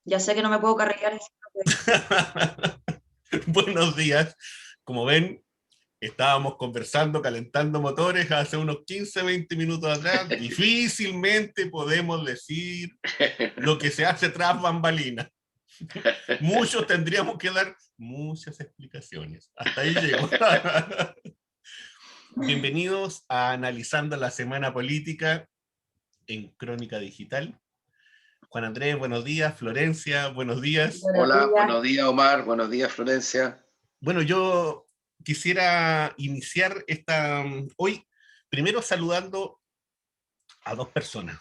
Ya sé que no me puedo carregar diciendo que... Buenos días. Como ven, estábamos conversando, calentando motores hace unos 15, 20 minutos atrás. Difícilmente podemos decir lo que se hace tras bambalinas. Muchos tendríamos que dar muchas explicaciones. Hasta ahí llego. Bienvenidos a Analizando la Semana Política en Crónica Digital. Juan Andrés, buenos días. Florencia, buenos días. Buenos Hola, días. buenos días Omar, buenos días Florencia. Bueno, yo quisiera iniciar hoy primero saludando a dos personas.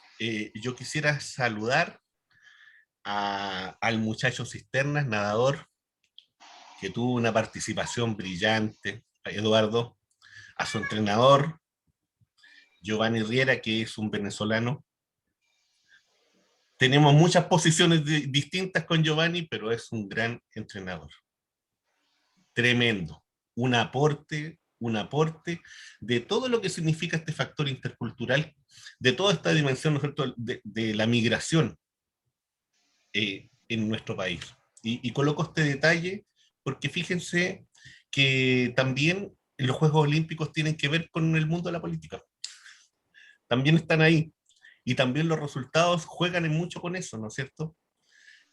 Yo quisiera saludar al muchacho Cisternas, nadador, que tuvo una participación brillante, a Eduardo, a su entrenador, Giovanni Riera, que es un venezolano. Tenemos muchas posiciones distintas con Giovanni, pero es un gran entrenador. Tremendo. Un aporte de todo lo que significa este factor intercultural, de toda esta dimensión, ¿no es cierto?, de la migración en nuestro país. Y coloco este detalle porque fíjense que también los Juegos Olímpicos tienen que ver con el mundo de la política. También están ahí. Y también los resultados juegan en mucho con eso, ¿no es cierto?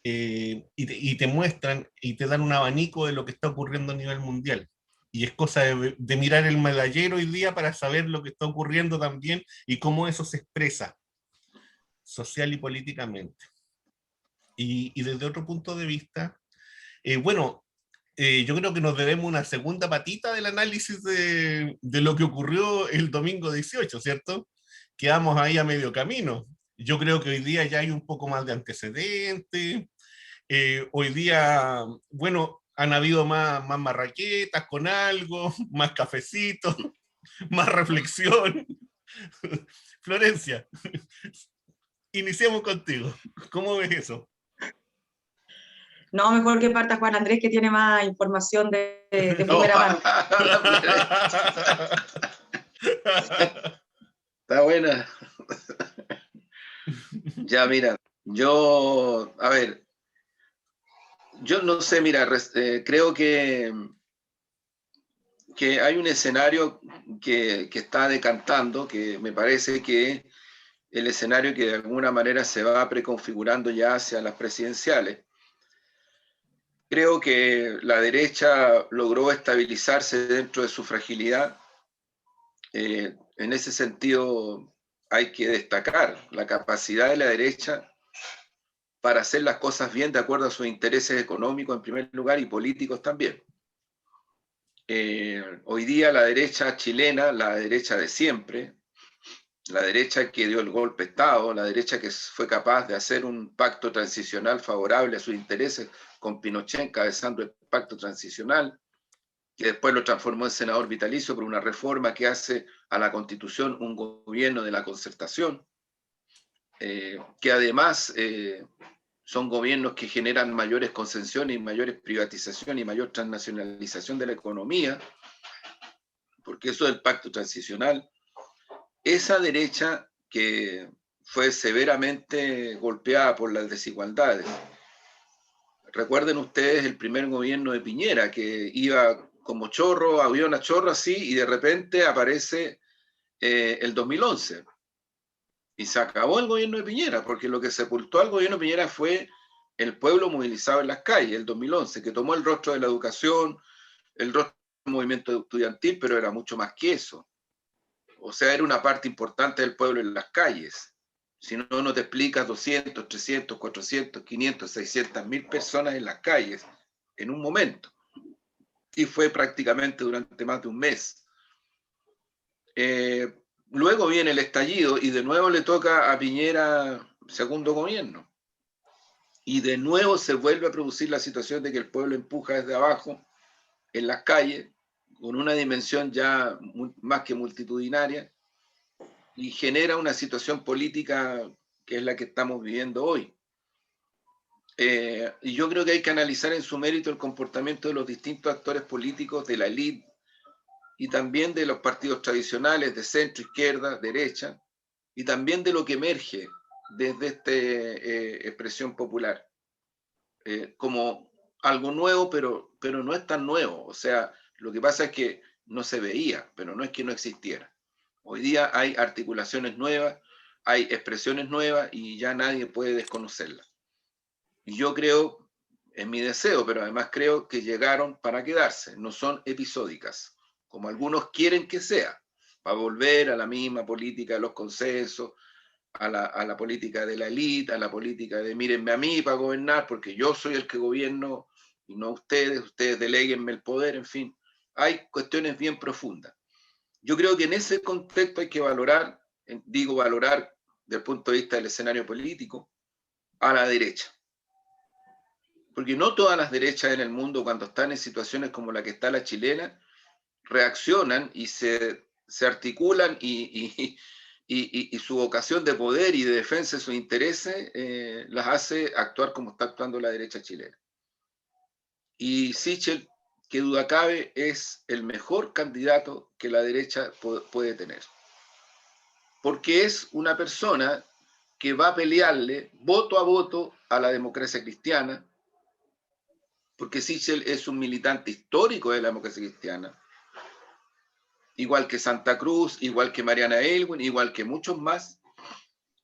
Y te muestran y te dan un abanico de lo que está ocurriendo a nivel mundial. Y es cosa de mirar el medallero hoy día para saber lo que está ocurriendo también y cómo eso se expresa social y políticamente. Y desde otro punto de vista, bueno, yo creo que nos debemos una segunda patita del análisis de lo que ocurrió el domingo 18, ¿cierto? Quedamos ahí a medio camino. Yo creo que hoy día ya hay un poco más de antecedentes. Hoy día, bueno, han habido más marraquetas con algo, más cafecito, más reflexión. Florencia, iniciamos contigo. ¿Cómo ves eso? No, mejor que parta Juan Andrés, que tiene más información de No, primera mano. está buena. Ya, mira, a ver, yo no sé, mira, creo que hay un escenario que está decantando, que me parece que el escenario que de alguna manera se va preconfigurando ya hacia las presidenciales. Creo que la derecha logró estabilizarse dentro de su fragilidad. En ese sentido, hay que destacar la capacidad de la derecha para hacer las cosas bien de acuerdo a sus intereses económicos en primer lugar y políticos también. Hoy día la derecha chilena, la derecha de siempre, la derecha que dio el golpe de Estado, la derecha que fue capaz de hacer un pacto transicional favorable a sus intereses, con Pinochet encabezando el pacto transicional, que después lo transformó en senador vitalicio por una reforma que hace a la Constitución un gobierno de la concertación, que además son gobiernos que generan mayores concesiones y mayores privatizaciones y mayor transnacionalización de la economía, porque eso es el pacto transicional. Esa derecha que fue severamente golpeada por las desigualdades. Recuerden ustedes el primer gobierno de Piñera, que iba como chorro, avión a chorro así, y de repente aparece el 2011. Y se acabó el gobierno de Piñera, porque lo que sepultó al gobierno de Piñera fue el pueblo movilizado en las calles, el 2011, que tomó el rostro de la educación, el rostro del movimiento estudiantil, pero era mucho más que eso. O sea, era una parte importante del pueblo en las calles. Si no, no te explicas 200, 300, 400, 500, 600.000 personas en las calles en un momento. Y fue prácticamente durante más de un mes. Luego viene el estallido y de nuevo le toca a Piñera segundo gobierno. Y de nuevo se vuelve a producir la situación de que el pueblo empuja desde abajo en las calles con una dimensión ya más que multitudinaria y genera una situación política que es la que estamos viviendo hoy. Y yo creo que hay que analizar en su mérito el comportamiento de los distintos actores políticos, de la élite y también de los partidos tradicionales de centro, izquierda, derecha, y también de lo que emerge desde esta expresión popular. como algo nuevo, pero no es tan nuevo. O sea, lo que pasa es que no se veía, pero no es que no existiera. Hoy día hay articulaciones nuevas, hay expresiones nuevas y ya nadie puede desconocerlas. Y yo creo, es mi deseo, pero además creo que llegaron para quedarse, no son episódicas, como algunos quieren que sea, para volver a la misma política de los consensos, a la política de la élite, a la política de mírenme a mí para gobernar, porque yo soy el que gobierno y no ustedes deléguenme el poder, en fin. Hay cuestiones bien profundas. Yo creo que en ese contexto hay que valorar, digo valorar desde el punto de vista del escenario político, a la derecha. Porque no todas las derechas en el mundo, cuando están en situaciones como la que está la chilena, reaccionan y se articulan y su vocación de poder y de defensa de sus intereses las hace actuar como está actuando la derecha chilena. Y Sichel, que duda cabe, es el mejor candidato que la derecha puede tener. Porque es una persona que va a pelearle voto a voto a la democracia cristiana, porque Sichel es un militante histórico de la democracia cristiana, igual que Santa Cruz, igual que Mariana Elwin, igual que muchos más,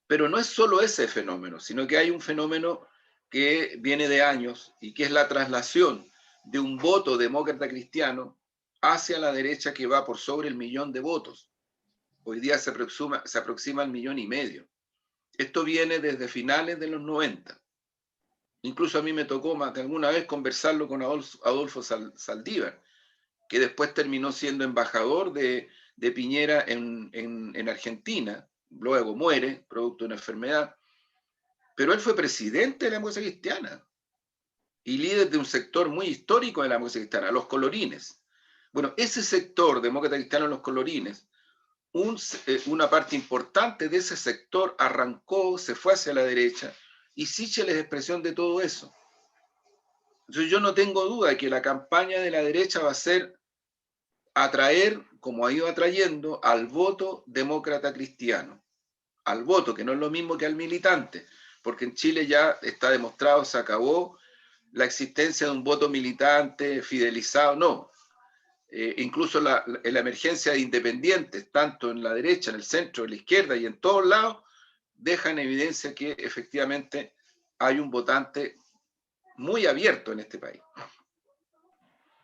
pero no es solo ese fenómeno, sino que hay un fenómeno que viene de años y que es la traslación de un voto demócrata cristiano hacia la derecha que va por sobre el 1.000.000 de votos. Hoy día se aproxima al 1.5 millones. Esto viene desde finales de los 90. Incluso a mí me tocó más de alguna vez conversarlo con Adolfo Saldívar, que después terminó siendo embajador de Piñera en Argentina, luego muere, producto de una enfermedad, pero él fue presidente de la democracia cristiana y líder de un sector muy histórico de la democracia cristiana, los colorines. Bueno, ese sector demócrata cristiano, los colorines, una parte importante de ese sector arrancó, se fue hacia la derecha, y Sichel es expresión de todo eso. Entonces yo no tengo duda de que la campaña de la derecha va a ser atraer, como ha ido atrayendo, al voto demócrata cristiano. Al voto, que no es lo mismo que al militante, porque en Chile ya está demostrado, se acabó la existencia de un voto militante, fidelizado, no. Incluso la emergencia de independientes, tanto en la derecha, en el centro, en la izquierda y en todos lados, deja en evidencia que efectivamente hay un votante muy abierto en este país.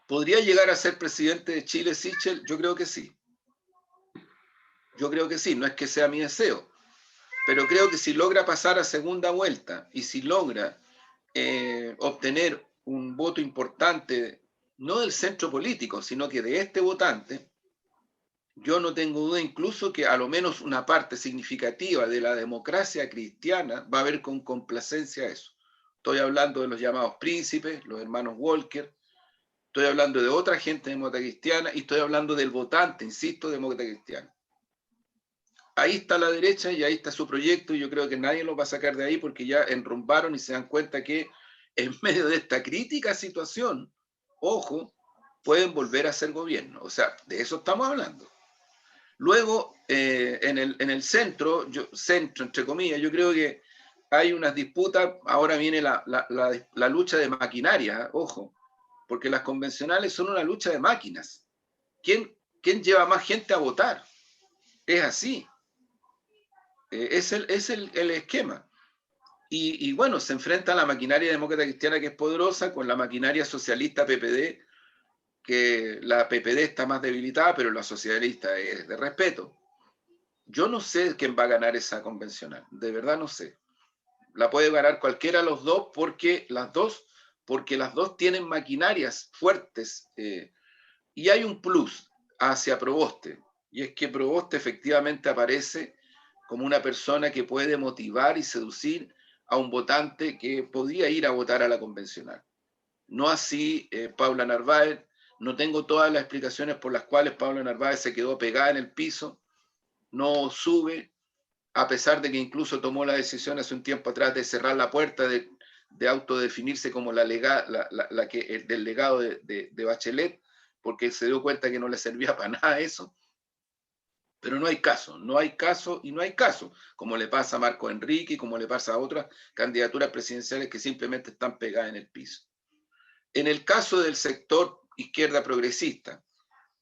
¿Podría llegar a ser presidente de Chile Sichel? Yo creo que sí. Yo creo que sí, no es que sea mi deseo, pero creo que si logra pasar a segunda vuelta y si logra obtener un voto importante, no del centro político, sino que de este votante, yo no tengo duda incluso que a lo menos una parte significativa de la democracia cristiana va a ver con complacencia eso. Estoy hablando de los llamados príncipes, los hermanos Walker, estoy hablando de otra gente demócrata cristiana y estoy hablando del votante, insisto, demócrata cristiano. Ahí está la derecha y ahí está su proyecto y yo creo que nadie lo va a sacar de ahí porque ya enrumbaron y se dan cuenta que en medio de esta crítica situación, ojo, pueden volver a ser gobierno. O sea, de eso estamos hablando. Luego, en el centro, centro entre comillas, yo creo que hay unas disputas, ahora viene la lucha de maquinaria, ojo, porque las convencionales son una lucha de máquinas. ¿Quién lleva más gente a votar? Es así. Es el esquema. Y bueno, se enfrenta a la maquinaria demócrata cristiana que es poderosa con la maquinaria socialista PPD, que la PPD está más debilitada, pero la socialista es de respeto. Yo no sé quién va a ganar esa convencional, de verdad no sé. La puede ganar cualquiera de los dos porque las dos tienen maquinarias fuertes y hay un plus hacia Proboste, y es que Proboste efectivamente aparece como una persona que puede motivar y seducir a un votante que podría ir a votar a la convencional. No así Paula Narváez. No tengo todas las explicaciones por las cuales Paula Narváez se quedó pegada en el piso, no sube, a pesar de que incluso tomó la decisión hace un tiempo atrás de cerrar la puerta, de autodefinirse como del legado de Bachelet, porque se dio cuenta que no le servía para nada eso. Pero no hay caso, no hay caso y no hay caso, como le pasa a Marco Enrique y como le pasa a otras candidaturas presidenciales que simplemente están pegadas en el piso. En el caso del sector izquierda progresista,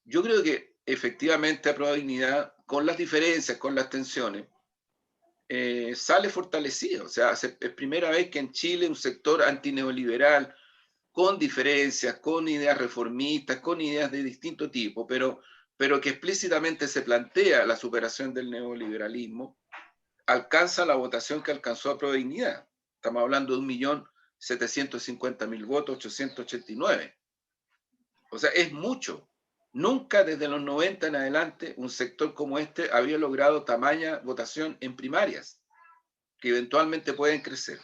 yo creo que efectivamente Aprueba Dignidad, con las diferencias, con las tensiones, sale fortalecido. O sea, es primera vez que en Chile un sector antineoliberal, con diferencias, con ideas reformistas, con ideas de distinto tipo, pero que explícitamente se plantea la superación del neoliberalismo, alcanza la votación que alcanzó Aprueba Dignidad. Estamos hablando de 1.750.000 votos, 889. O sea, es mucho. Nunca desde los 90 en adelante un sector como este había logrado tamaña votación en primarias, que eventualmente pueden crecer.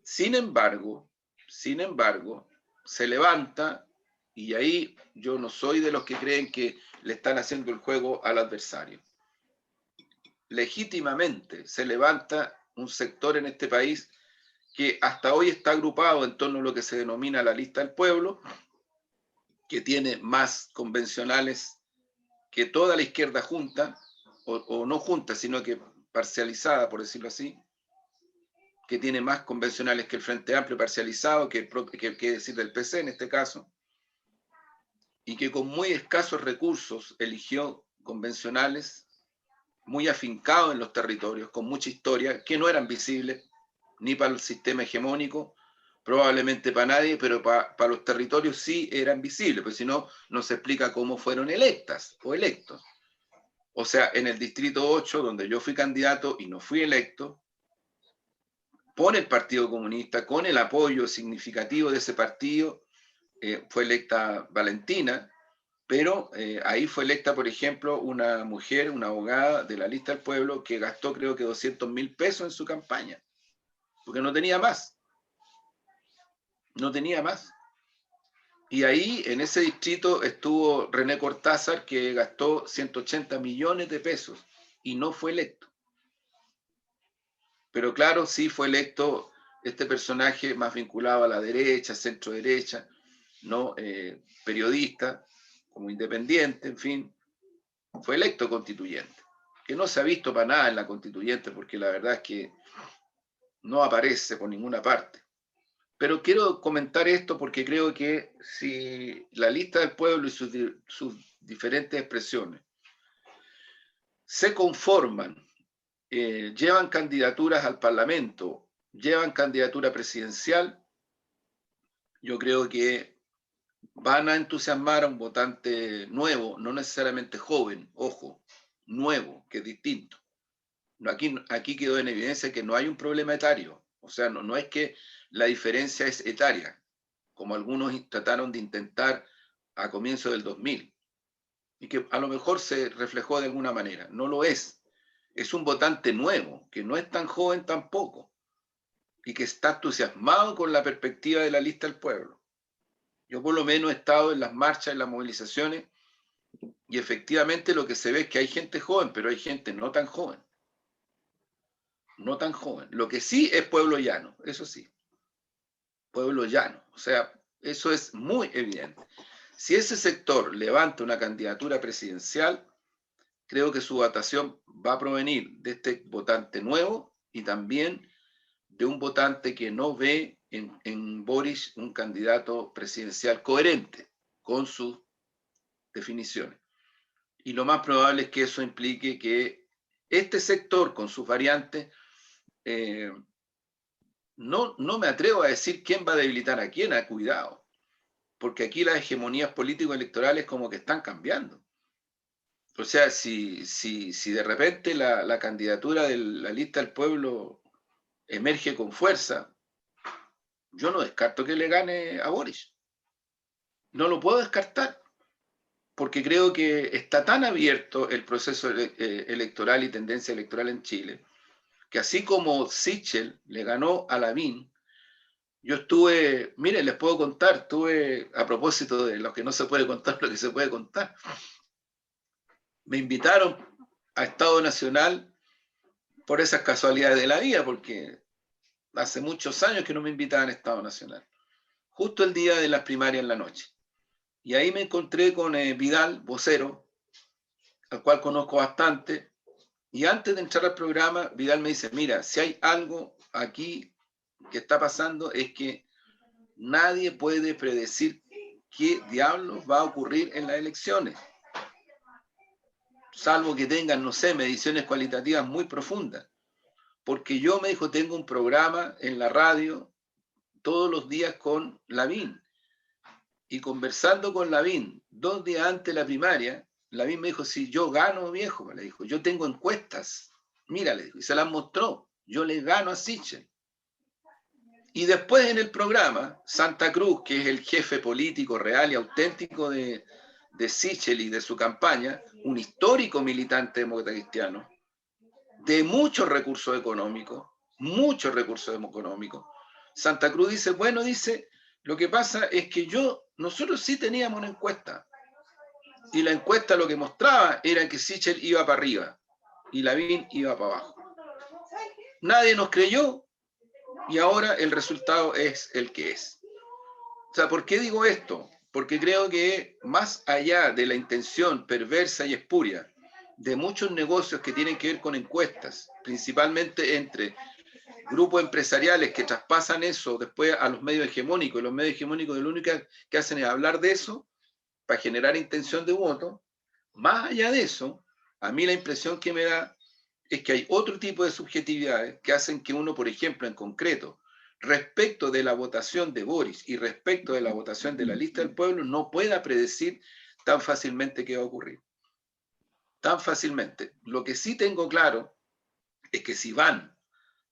Sin embargo, se levanta, y ahí yo no soy de los que creen que le están haciendo el juego al adversario. Legítimamente se levanta un sector en este país que hasta hoy está agrupado en torno a lo que se denomina la lista del pueblo, que tiene más convencionales que toda la izquierda junta, o no junta, sino que parcializada, por decirlo así, que tiene más convencionales que el Frente Amplio parcializado, que decir del PC en este caso, y que con muy escasos recursos eligió convencionales muy afincados en los territorios, con mucha historia, que no eran visibles ni para el sistema hegemónico, probablemente para nadie, pero para los territorios sí eran visibles, porque si no, no se explica cómo fueron electas o electos. O sea, en el Distrito 8, donde yo fui candidato y no fui electo, por el Partido Comunista, con el apoyo significativo de ese partido, fue electa Valentina, pero ahí fue electa, por ejemplo, una mujer, una abogada de la lista del pueblo que gastó creo que 200.000 pesos en su campaña, porque no tenía más. No tenía más. Y ahí, en ese distrito, estuvo René Cortázar, que gastó 180 millones de pesos y no fue electo. Pero claro, sí fue electo este personaje más vinculado a la derecha, centro derecha, ¿no? Periodista, como independiente, en fin, fue electo constituyente, que no se ha visto para nada en la constituyente, porque la verdad es que no aparece por ninguna parte. Pero quiero comentar esto porque creo que si la lista del pueblo y sus diferentes expresiones se conforman, llevan candidaturas al Parlamento, llevan candidatura presidencial, yo creo que van a entusiasmar a un votante nuevo, no necesariamente joven, ojo, nuevo, que es distinto. Aquí quedó en evidencia que no hay un problema etario, o sea, no es que la diferencia es etaria, como algunos trataron de intentar a comienzos del 2000, y que a lo mejor se reflejó de alguna manera. No lo es. Es un votante nuevo, que no es tan joven tampoco, y que está entusiasmado con la perspectiva de la lista del pueblo. Yo por lo menos he estado en las marchas, en las movilizaciones, y efectivamente lo que se ve es que hay gente joven, pero hay gente no tan joven. No tan joven. Lo que sí es pueblo llano, eso sí. Pueblo llano. O sea, eso es muy evidente. Si ese sector levanta una candidatura presidencial, creo que su votación va a provenir de este votante nuevo y también de un votante que no ve en Boris un candidato presidencial coherente con sus definiciones. Y lo más probable es que eso implique que este sector, con sus variantes, no me atrevo a decir quién va a debilitar a quién, cuidado, porque aquí las hegemonías político-electorales como que están cambiando. O sea, si de repente la candidatura de la lista del pueblo emerge con fuerza, yo no descarto que le gane a Boris. No lo puedo descartar, porque creo que está tan abierto el proceso electoral y tendencia electoral en Chile, que así como Sichel le ganó a Lavín, yo estuve, miren, les puedo contar, estuve, a propósito de lo que no se puede contar, lo que se puede contar, me invitaron a Estado Nacional por esas casualidades de la vida, porque hace muchos años que no me invitaban a Estado Nacional, justo el día de las primarias en la noche. Y ahí me encontré con Vidal, vocero, al cual conozco bastante, y antes de entrar al programa, Vidal me dice, mira, si hay algo aquí que está pasando es que nadie puede predecir qué diablos va a ocurrir en las elecciones, salvo que tengan, no sé, mediciones cualitativas muy profundas. Porque yo, me dijo, tengo un programa en la radio todos los días con Lavín. Y conversando con Lavín 2 días antes de la primaria, Lavín me dijo, si yo gano, viejo, me le dijo, yo tengo encuestas. Mira, le dijo, y se las mostró. Yo le gano a Sichel. Y después en el programa, Santa Cruz, que es el jefe político real y auténtico de Sichel y de su campaña, un histórico militante demócrata cristiano, de muchos recursos económicos, Santa Cruz dice, bueno, dice, lo que pasa es que nosotros sí teníamos una encuesta, y la encuesta lo que mostraba era que Sichel iba para arriba, y Lavín iba para abajo. Nadie nos creyó, y ahora el resultado es el que es. O sea, ¿por qué digo esto? Porque creo que más allá de la intención perversa y espuria de muchos negocios que tienen que ver con encuestas, principalmente entre grupos empresariales que traspasan eso después a los medios hegemónicos, y los medios hegemónicos lo único que hacen es hablar de eso para generar intención de voto, más allá de eso, a mí la impresión que me da es que hay otro tipo de subjetividades que hacen que uno, por ejemplo, en concreto, respecto de la votación de Boris y respecto de la votación de la lista del pueblo, no pueda predecir tan fácilmente qué va a ocurrir. Tan fácilmente. Lo que sí tengo claro es que si van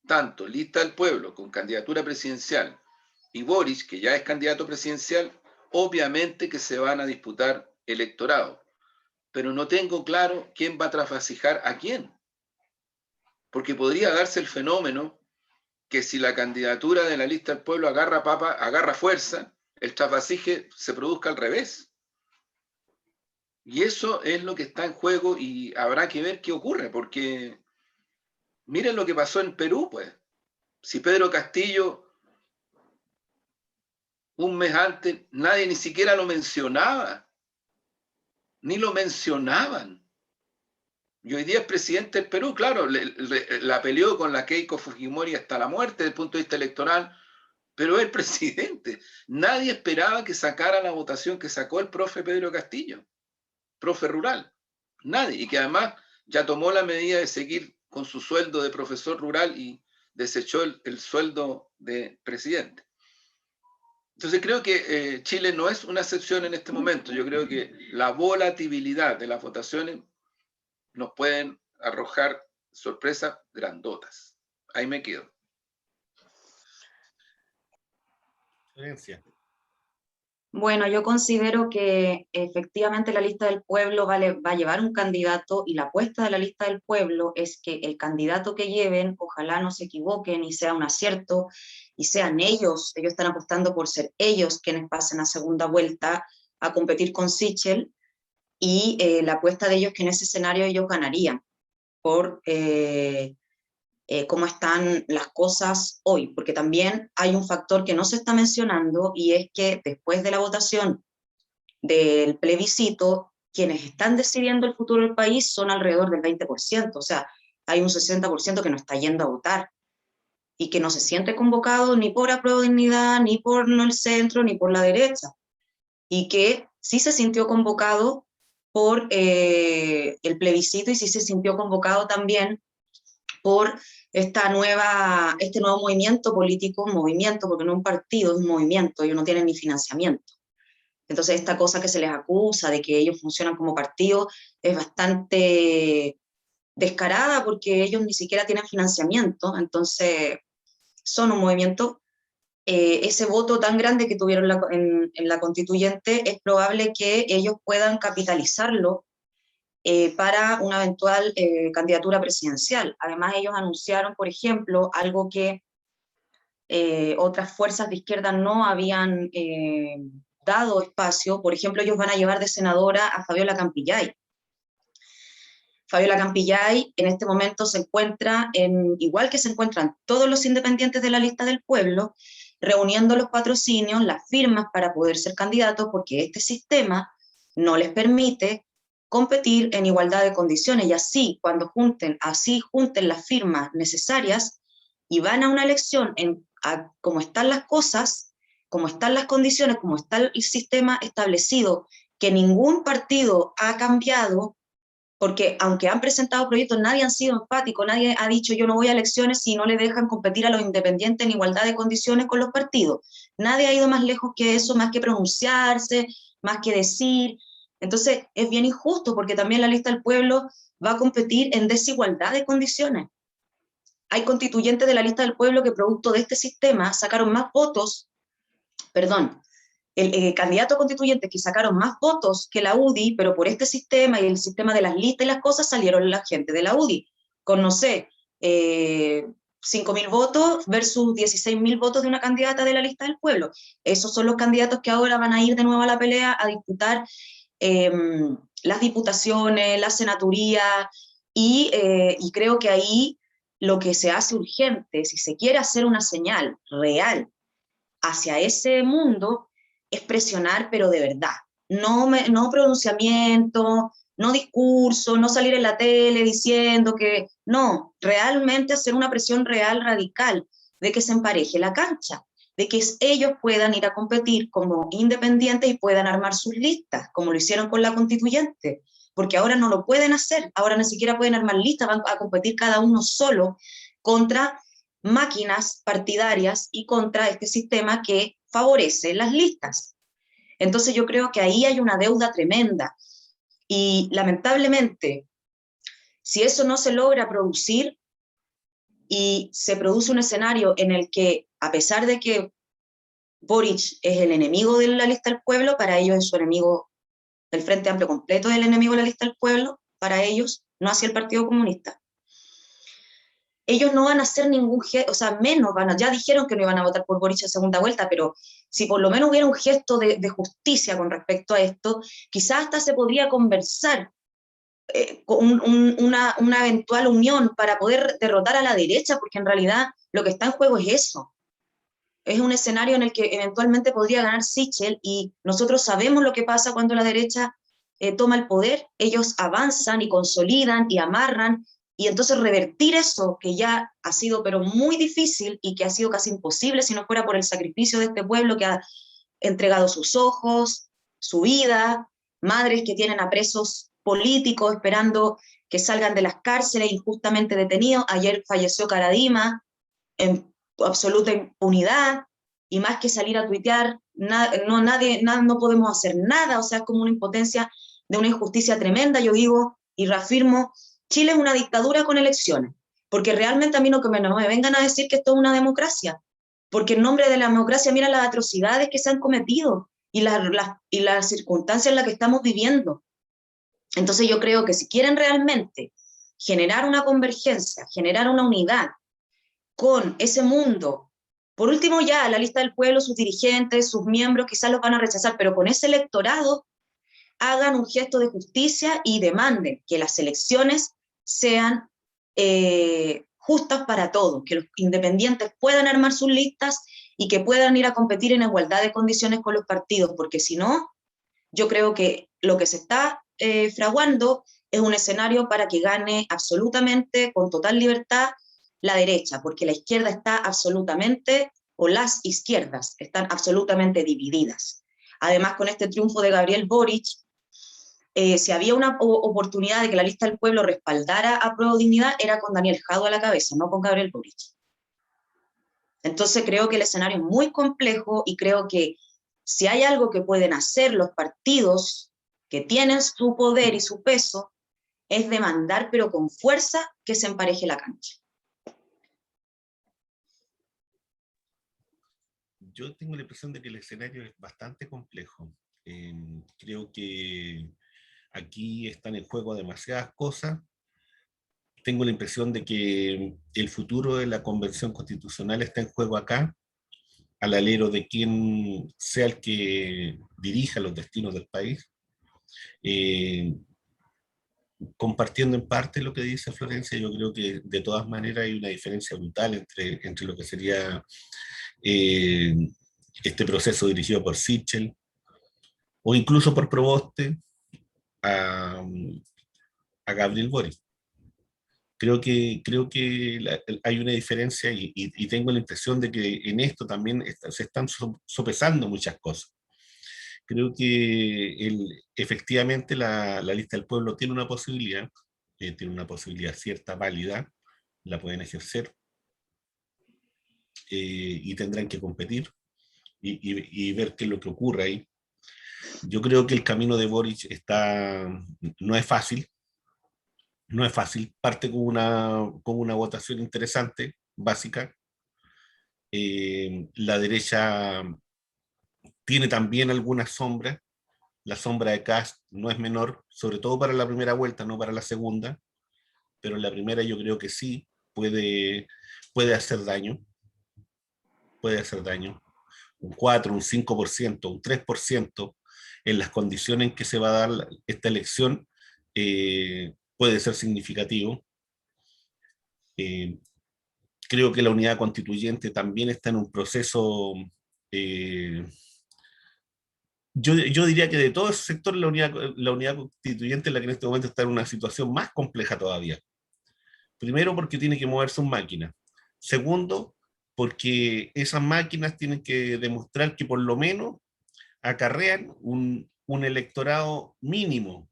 tanto lista del pueblo con candidatura presidencial y Boris, que ya es candidato presidencial, obviamente que se van a disputar electorado. Pero no tengo claro quién va a trasvasijar a quién. Porque podría darse el fenómeno que si la candidatura de la lista del pueblo agarra fuerza, el trasvasije se produzca al revés. Y eso es lo que está en juego y habrá que ver qué ocurre, porque miren lo que pasó en Perú, pues. Si Pedro Castillo, un mes antes, nadie ni siquiera lo mencionaba, ni lo mencionaban. Y hoy día es presidente del Perú, claro, la peleó con la Keiko Fujimori hasta la muerte desde el punto de vista electoral, pero es presidente. Nadie esperaba que sacara la votación que sacó el profe Pedro Castillo, profe rural. Nadie. Y que además ya tomó la medida de seguir con su sueldo de profesor rural y desechó el sueldo de presidente. Entonces creo que Chile no es una excepción en este momento. Yo creo que la volatilidad de las votaciones nos pueden arrojar sorpresas grandotas. Ahí me quedo. Bueno, yo considero que efectivamente la lista del pueblo va a llevar un candidato, y la apuesta de la lista del pueblo es que el candidato que lleven, ojalá no se equivoquen y sea un acierto, y sean ellos están apostando por ser ellos quienes pasen a segunda vuelta a competir con Sichel, y la apuesta de ellos es que en ese escenario ellos ganarían por cómo están las cosas hoy, porque también hay un factor que no se está mencionando, y es que después de la votación del plebiscito, quienes están decidiendo el futuro del país son alrededor del 20%, o sea, hay un 60% que no está yendo a votar y que no se siente convocado ni por Apruebo Dignidad, ni por el centro, ni por la derecha, y que sí se sintió convocado por el plebiscito, y sí se sintió convocado también por este nuevo movimiento político, porque no es un partido, es un movimiento, ellos no tienen ni financiamiento. Entonces esta cosa que se les acusa de que ellos funcionan como partido es bastante descarada, porque ellos ni siquiera tienen financiamiento. Entonces son un movimiento. Ese voto tan grande que tuvieron en la constituyente, es probable que ellos puedan capitalizarlo para una eventual candidatura presidencial. Además, ellos anunciaron, por ejemplo, algo que otras fuerzas de izquierda no habían dado espacio. Por ejemplo, ellos van a llevar de senadora a Fabiola Campillay. Fabiola Campillay en este momento se encuentra, igual que se encuentran todos los independientes de la lista del pueblo, reuniendo los patrocinios, las firmas para poder ser candidatos, porque este sistema no les permite competir en igualdad de condiciones, y así, cuando junten las firmas necesarias y van a una elección como están las cosas, como están las condiciones, como está el sistema establecido, que ningún partido ha cambiado, porque aunque han presentado proyectos, nadie ha sido enfático, nadie ha dicho yo no voy a elecciones si no le dejan competir a los independientes en igualdad de condiciones con los partidos. Nadie ha ido más lejos que eso, más que pronunciarse, más que decir. Entonces es bien injusto porque también la lista del pueblo va a competir en desigualdad de condiciones. Hay constituyentes de la lista del pueblo que producto de este sistema sacaron más votos, perdón, el candidato constituyente que sacaron más votos que la UDI, pero por este sistema y el sistema de las listas y las cosas salieron la gente de la UDI, con no sé, 5.000 votos versus 16.000 votos de una candidata de la lista del pueblo. Esos son los candidatos que ahora van a ir de nuevo a la pelea a disputar las diputaciones, la senaturía, y creo que ahí lo que se hace urgente, si se quiere hacer una señal real hacia ese mundo, es presionar, pero de verdad. No pronunciamiento, no discurso, no salir en la tele diciendo que... No, realmente hacer una presión real, radical, de que se empareje la cancha, de que ellos puedan ir a competir como independientes y puedan armar sus listas, como lo hicieron con la constituyente, porque ahora no lo pueden hacer, ahora ni siquiera pueden armar listas, van a competir cada uno solo contra máquinas partidarias y contra este sistema que favorece las listas. Entonces yo creo que ahí hay una deuda tremenda y lamentablemente, si eso no se logra producir y se produce un escenario en el que, a pesar de que Boric es el enemigo de la lista del pueblo, para ellos es su enemigo, el Frente Amplio completo es el enemigo de la lista del pueblo, para ellos, no hacia el Partido Comunista. Ellos no van a hacer ningún gesto, o sea, menos ya dijeron que no iban a votar por Boric en segunda vuelta, pero si por lo menos hubiera un gesto de justicia con respecto a esto, quizás hasta se podría conversar con una eventual unión para poder derrotar a la derecha, porque en realidad lo que está en juego es eso. Es un escenario en el que eventualmente podría ganar Sichel, y nosotros sabemos lo que pasa cuando la derecha toma el poder. Ellos avanzan y consolidan y amarran, y entonces revertir eso, que ya ha sido pero muy difícil y que ha sido casi imposible si no fuera por el sacrificio de este pueblo que ha entregado sus ojos, su vida, madres que tienen a presos políticos esperando que salgan de las cárceles injustamente detenidos. Ayer falleció Caradima en absoluta impunidad, y más que salir a tuitear, no podemos hacer nada, o sea, es como una impotencia de una injusticia tremenda. Yo digo y reafirmo, Chile es una dictadura con elecciones, porque realmente a mí no me vengan a decir que esto es una democracia, porque en nombre de la democracia mira las atrocidades que se han cometido y las circunstancias en las que estamos viviendo. Entonces yo creo que si quieren realmente generar una convergencia, generar una unidad con ese mundo, por último ya la lista del pueblo, sus dirigentes, sus miembros quizás los van a rechazar, pero con ese electorado hagan un gesto de justicia y demanden que las elecciones sean justas para todos, que los independientes puedan armar sus listas y que puedan ir a competir en igualdad de condiciones con los partidos, porque si no, yo creo que lo que se está fraguando es un escenario para que gane absolutamente, con total libertad, la derecha, porque la izquierda está absolutamente, o las izquierdas están absolutamente divididas. Además, con este triunfo de Gabriel Boric, si había una oportunidad de que la lista del pueblo respaldara a Prueba de Dignidad, era con Daniel Jadue a la cabeza, no con Gabriel Boric. Entonces creo que el escenario es muy complejo, y creo que si hay algo que pueden hacer los partidos que tienen su poder y su peso, es demandar, pero con fuerza, que se empareje la cancha. Yo tengo la impresión de que el escenario es bastante complejo. Creo que aquí están en juego demasiadas cosas. Tengo la impresión de que el futuro de la Convención Constitucional está en juego acá, al alero de quien sea el que dirija los destinos del país. Compartiendo en parte lo que dice Florencia, yo creo que de todas maneras hay una diferencia brutal entre lo que sería este proceso dirigido por Sichel o incluso por Proboste a, a Gabriel Boric. Creo que hay una diferencia y tengo la impresión de que en esto también se están sopesando muchas cosas. Creo que efectivamente la lista del pueblo tiene una posibilidad cierta, válida, la pueden ejercer y tendrán que competir y ver qué es lo que ocurre ahí. Yo creo que el camino de Boric no es fácil, no es fácil, parte con una votación interesante, básica. La derecha tiene también algunas sombras, la sombra de Kast no es menor, sobre todo para la primera vuelta, no para la segunda, pero en la primera yo creo que sí puede hacer daño, puede hacer daño. Un 4, un 5%, un 3%, en las condiciones en que se va a dar esta elección, puede ser significativo. Eh, Creo que la unidad constituyente también está en un proceso, eh, yo diría que de todo ese sector la unidad constituyente es la que en este momento está en una situación más compleja todavía. Primero porque tiene que mover sus máquinas. Segundo, porque esas máquinas tienen que demostrar que por lo menos acarrean un electorado mínimo,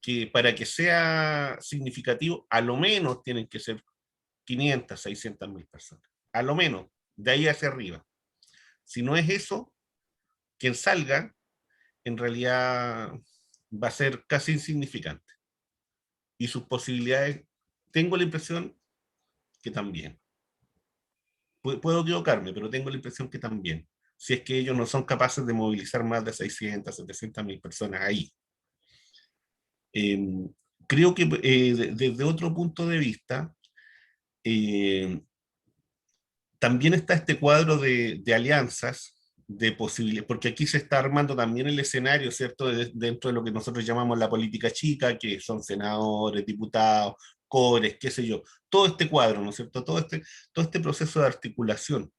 que para que sea significativo, a lo menos tienen que ser 500, 600 mil personas. A lo menos, de ahí hacia arriba. Si no es eso, quien salga, en realidad va a ser casi insignificante. Y sus posibilidades, tengo la impresión que también. Puedo equivocarme, pero tengo la impresión que también. Si es que ellos no son capaces de movilizar más de 600, 700 mil personas ahí. Eh, Creo que desde otro punto de vista, eh, también está este cuadro de alianzas, de posibilidades, porque aquí se está armando también el escenario, ¿cierto?, dentro de lo que nosotros llamamos la política chica, que son senadores, diputados, cores, qué sé yo, todo este cuadro, ¿no es cierto?, todo este proceso de articulación,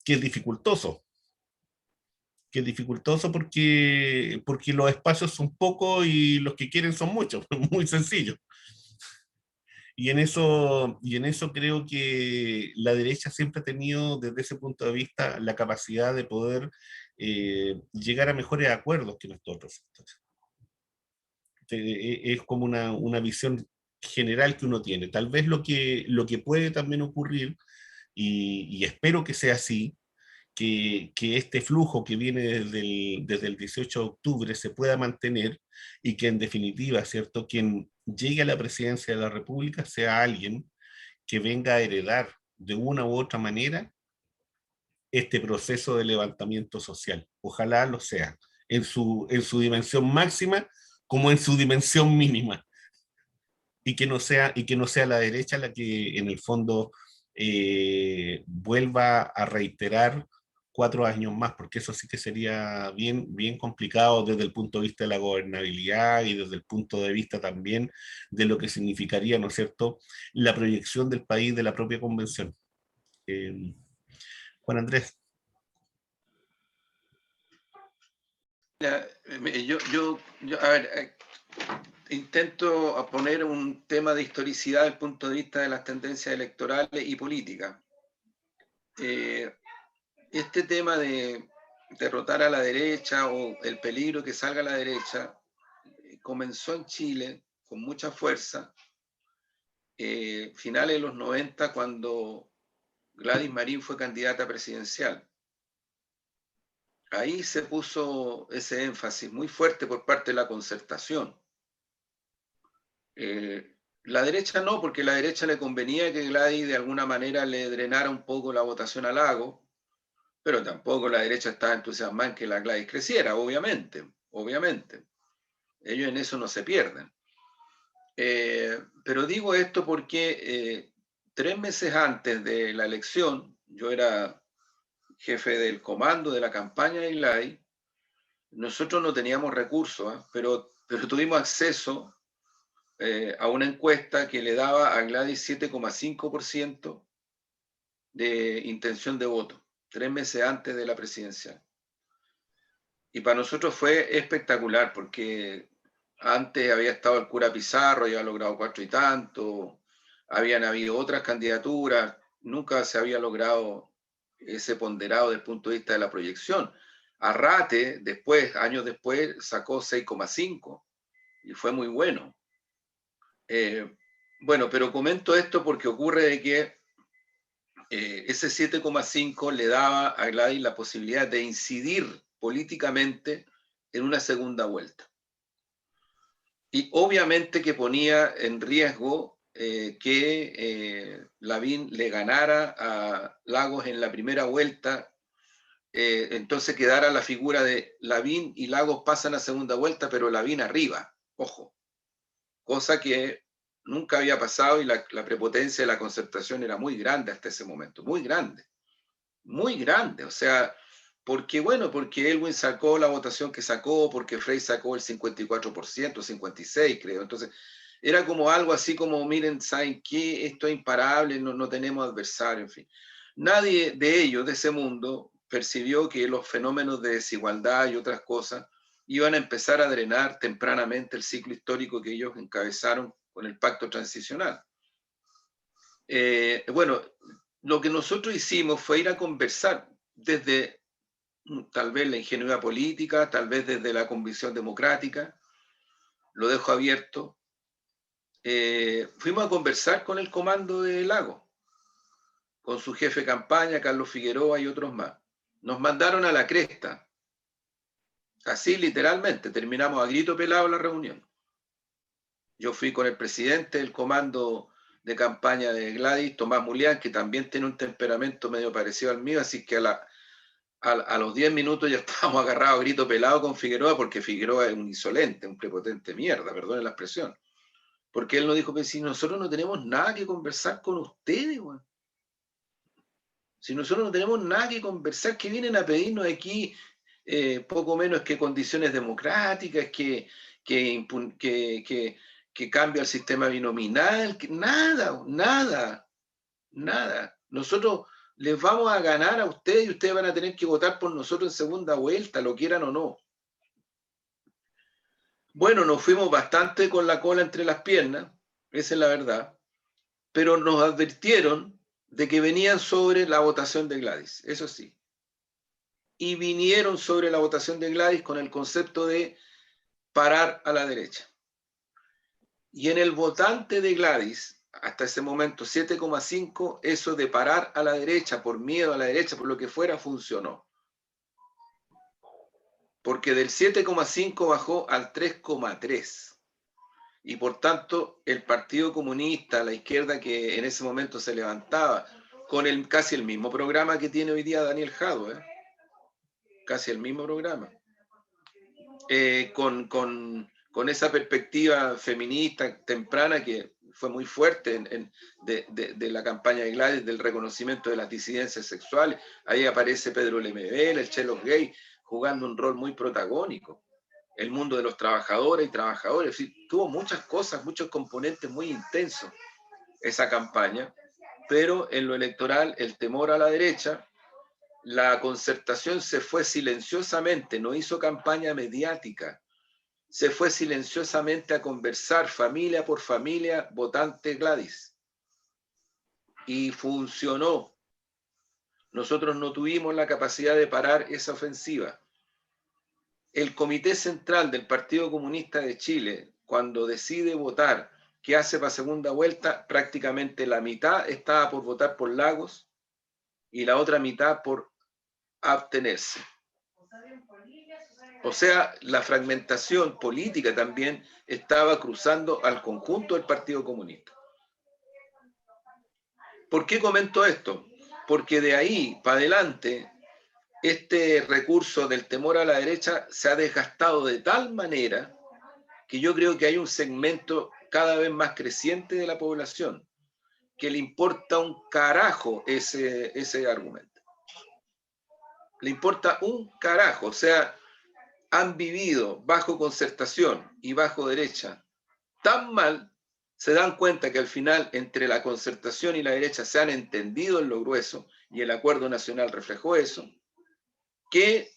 que es dificultoso, porque los espacios son pocos y los que quieren son muchos, muy sencillo. Y en eso creo que la derecha siempre ha tenido, desde ese punto de vista, la capacidad de poder llegar a mejores acuerdos que nuestros otros sectores. Es como una visión general que uno tiene. Tal vez lo que puede también ocurrir, y espero que sea así, que este flujo que viene desde el 18 de octubre se pueda mantener y que en definitiva, ¿cierto?, quien llegue a la presidencia de la República sea alguien que venga a heredar de una u otra manera este proceso de levantamiento social. Ojalá lo sea, en su dimensión máxima como en su dimensión mínima. Y que no sea la derecha la que en el fondo vuelva a reiterar 4 años más, porque eso sí que sería bien complicado desde el punto de vista de la gobernabilidad y desde el punto de vista también de lo que significaría, ¿no es cierto?, la proyección del país de la propia convención. Eh, Juan Andrés. Ya, a ver, intento poner un tema de historicidad desde el punto de vista de las tendencias electorales y políticas. Este tema de derrotar a la derecha o el peligro que salga a la derecha comenzó en Chile con mucha fuerza, finales de los 90, cuando Gladys Marín fue candidata presidencial. Ahí se puso ese énfasis muy fuerte por parte de la Concertación. La derecha no, porque a la derecha le convenía que Gladys de alguna manera le drenara un poco la votación a Lagos, pero tampoco la derecha estaba entusiasmada en que la Gladys creciera, obviamente. Ellos en eso no se pierden. Pero digo esto porque 3 meses antes de la elección, yo era jefe del comando de la campaña de Gladys. Nosotros no teníamos recursos, pero tuvimos acceso a una encuesta que le daba a Gladys 7,5% de intención de voto, 3 meses antes de la presidencial. Y para nosotros fue espectacular, porque Antes había estado el cura Pizarro, había logrado 4 y tanto, habían habido otras candidaturas, nunca se había logrado ese ponderado desde el punto de vista de la proyección. Arrate, después, años después, sacó 6,5 y fue muy bueno. Bueno, pero comento esto porque ocurre de que ese 7,5 le daba a Gladys la posibilidad de incidir políticamente en una segunda vuelta. Y obviamente que ponía en riesgo que Lavín le ganara a Lagos en la primera vuelta, entonces quedara la figura de Lavín y Lagos pasan a segunda vuelta, pero Lavín arriba, ojo, cosa que nunca había pasado y la prepotencia de la concertación era muy grande hasta ese momento, muy grande, o sea, porque bueno, porque Elwin sacó la votación que sacó, porque Frey sacó el 54%, 56% creo, entonces era como algo así como, miren, ¿saben qué? Esto es imparable, no tenemos adversario, en fin. Nadie de ellos, de ese mundo, percibió que los fenómenos de desigualdad y otras cosas iban a empezar a drenar tempranamente el ciclo histórico que ellos encabezaron con el pacto transicional. Bueno, lo que nosotros hicimos fue ir a conversar desde tal vez la ingenuidad política, tal vez desde la convicción democrática, lo dejo abierto. Fuimos a conversar con el comando de Lago, con su jefe de campaña, Carlos Figueroa y otros más. Nos mandaron a la cresta, así literalmente, terminamos a grito pelado la reunión. Yo fui con el presidente del comando de campaña de Gladys, Tomás Mulián, que también tiene un temperamento medio parecido al mío, así que a los 10 minutos ya estábamos agarrados a grito pelado con Figueroa, porque Figueroa es un insolente, un prepotente mierda, perdone la expresión. Porque él nos dijo, pues si nosotros no tenemos nada que conversar con ustedes, güey. Si nosotros no tenemos nada que conversar, que vienen a pedirnos aquí poco menos que condiciones democráticas, que cambie el sistema binominal, que nada. Nosotros les vamos a ganar a ustedes y ustedes van a tener que votar por nosotros en segunda vuelta, lo quieran o no. Bueno, nos fuimos bastante con la cola entre las piernas, esa es la verdad, pero nos advirtieron de que venían sobre la votación de Gladys, eso sí. Y vinieron sobre la votación de Gladys con el concepto de parar a la derecha. Y en el votante de Gladys, hasta ese momento 7,5, eso de parar a la derecha, por miedo a la derecha, por lo que fuera, funcionó. Porque del 7,5 bajó al 3,3. Y por tanto, el Partido Comunista, la izquierda que en ese momento se levantaba, con casi el mismo programa que tiene hoy día Daniel Jadot, casi el mismo programa, con esa perspectiva feminista temprana que fue muy fuerte de la campaña de Gladys, del reconocimiento de las disidencias sexuales. Ahí aparece Pedro Lemebel, el Chelo Gay, jugando un rol muy protagónico. El mundo de los trabajadores y trabajadores, tuvo muchas cosas, muchos componentes muy intensos esa campaña, pero en lo electoral el temor a la derecha, la concertación se fue silenciosamente, no hizo campaña mediática, se fue silenciosamente a conversar familia por familia, votante Gladys. Y funcionó. Nosotros no tuvimos la capacidad de parar esa ofensiva. El Comité Central del Partido Comunista de Chile, cuando decide votar qué hace para segunda vuelta, prácticamente la mitad estaba por votar por Lagos y la otra mitad por abstenerse. O sea, la fragmentación política también estaba cruzando al conjunto del Partido Comunista. ¿Por qué comento esto? Porque de ahí para adelante este recurso del temor a la derecha se ha desgastado de tal manera que yo creo que hay un segmento cada vez más creciente de la población que le importa un carajo ese argumento. Le importa un carajo, o sea, han vivido bajo concertación y bajo derecha tan mal, se dan cuenta que al final entre la concertación y la derecha se han entendido en lo grueso, y el acuerdo nacional reflejó eso, que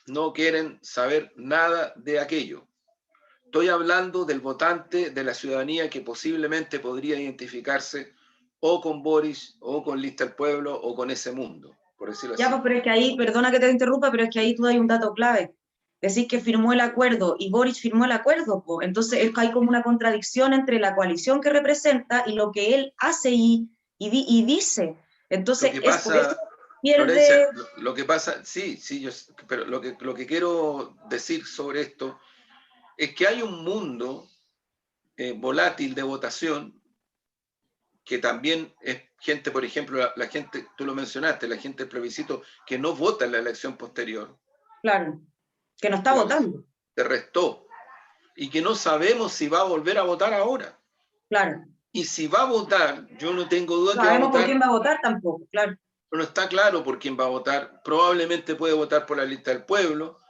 no quieren saber nada de aquello. Estoy hablando del votante de la ciudadanía que posiblemente podría identificarse o con Boris, o con Lista del Pueblo, o con ese mundo, por decirlo Ya, así. pues, pero es que ahí, perdona que te interrumpa, pero es que ahí tú das un dato clave. Decís que firmó el acuerdo y Boric firmó el acuerdo, pues. Entonces hay como una contradicción entre la coalición que representa y lo que él hace y dice. Lo Entonces que es por eso pasa, que Florencia, pierde. lo que pasa, sí, pero lo que quiero decir sobre esto es que hay un mundo volátil de votación que también es gente, por ejemplo, la gente, tú lo mencionaste, la gente del plebiscito que no vota en la elección posterior, Claro, que no está digamos, votando. se restó, y que no sabemos si va a volver a votar ahora. Claro. Y si va a votar, yo no tengo duda No que va a sabemos por votar, quién va a votar tampoco, claro. pero no está claro por quién va a votar. Probablemente puede votar por la Lista del Pueblo,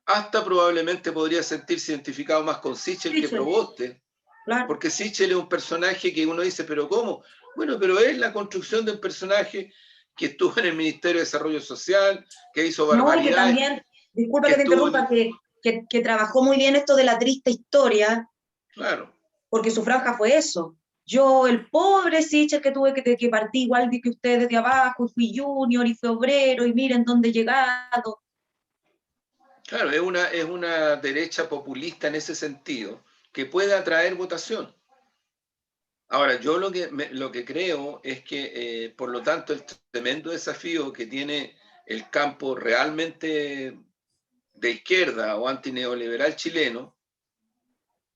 hasta probablemente podría sentirse identificado más con Sichel que Sichel, Proboste, claro. porque Sichel es un personaje que uno dice, pero ¿cómo? Bueno, pero es la construcción de un personaje que estuvo en el Ministerio de Desarrollo Social, que hizo No, y que barbaridades, también, disculpa que que te estuvo interrumpa, en... que trabajó muy bien esto de la triste historia, Claro, porque su franja fue eso. Yo, el pobre Sichel que tuve que partir igual que ustedes de abajo, y fui junior y fui obrero, y miren dónde he llegado. claro, es una derecha populista en ese sentido, que puede atraer votación. Ahora, yo lo que creo es que, por lo tanto, el tremendo desafío que tiene el campo realmente de izquierda o antineoliberal chileno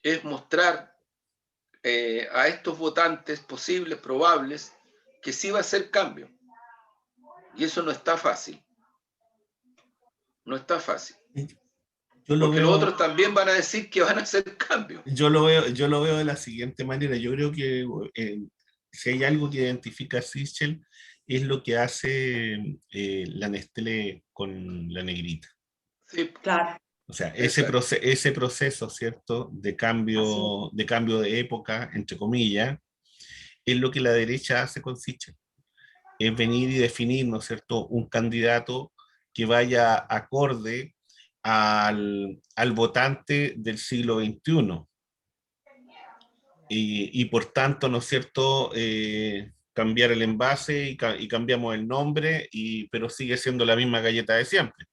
es mostrar a estos votantes posibles, probables, que sí va a ser cambio. Y eso no está fácil. No está fácil. Yo lo Porque los veo, otros también van a decir que van a hacer cambio. yo lo veo de la siguiente manera. Yo creo que si hay algo que identifica a Sichel es lo que hace la Nestlé con la negrita. Sí, Claro, O sea, exacto. ese proceso, ¿cierto? así. De cambio de época, entre comillas, es lo que la derecha hace con Sichel. Es venir y definir, ¿no es cierto?, un candidato que vaya acorde al votante del siglo XXI. Y por tanto, ¿no es cierto?, cambiar el envase y cambiamos el nombre, pero sigue siendo la misma galleta de siempre.